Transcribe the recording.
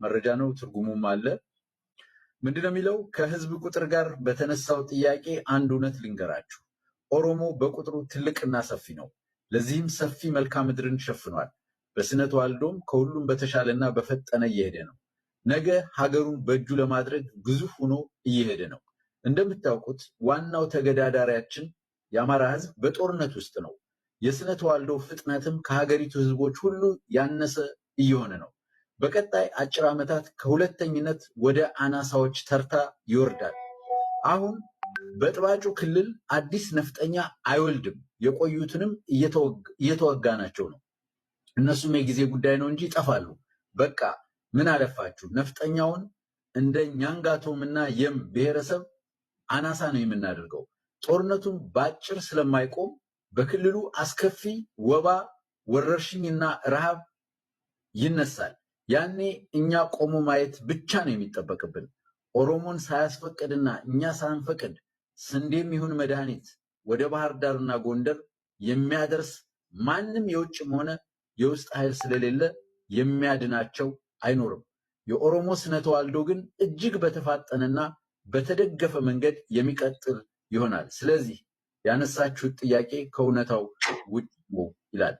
መረጃ ነው፣ ትርጉሙም አለ። ምንድነው የሚለው? ከህዝብ ቁጥር ጋር በተነሳው ጥያቄ አንድ እውነት ልንገራችሁ። ኦሮሞ በቁጥሩ ትልቅና ሰፊ ነው። ለዚህም ሰፊ መልክዓ ምድርን ሸፍኗል። በስነ ተዋልዶም ከሁሉም በተሻለና በፈጠነ እየሄደ ነው። ነገ ሀገሩን በእጁ ለማድረግ ግዙፍ ሆኖ እየሄደ ነው። እንደምታውቁት ዋናው ተገዳዳሪያችን የአማራ ህዝብ በጦርነት ውስጥ ነው። የስነ ተዋልዶ ፍጥነትም ከሀገሪቱ ህዝቦች ሁሉ ያነሰ እየሆነ ነው። በቀጣይ አጭር ዓመታት ከሁለተኝነት ወደ አናሳዎች ተርታ ይወርዳል። አሁን በጥባጩ ክልል አዲስ ነፍጠኛ አይወልድም። የቆዩትንም እየተወጋናቸው ነው። እነሱም የጊዜ ጉዳይ ነው እንጂ ይጠፋሉ። በቃ ምን አለፋችሁ ነፍጠኛውን እንደ ኛንጋቶም እና የም ብሔረሰብ አናሳ ነው የምናደርገው። ጦርነቱን በአጭር ስለማይቆም በክልሉ አስከፊ ወባ ወረርሽኝና ረሃብ ይነሳል። ያኔ እኛ ቆሞ ማየት ብቻ ነው የሚጠበቅብን። ኦሮሞን ሳያስፈቅድና እኛ ሳንፈቅድ ስንዴም ይሁን መድኃኒት ወደ ባህር ዳርና ጎንደር የሚያደርስ ማንም የውጭም ሆነ የውስጥ ኃይል ስለሌለ የሚያድናቸው አይኖርም። የኦሮሞ ስነ ተዋልዶ ግን እጅግ በተፋጠነና በተደገፈ መንገድ የሚቀጥል ይሆናል። ስለዚህ ያነሳችሁት ጥያቄ ከእውነታው ውጭ ይላል።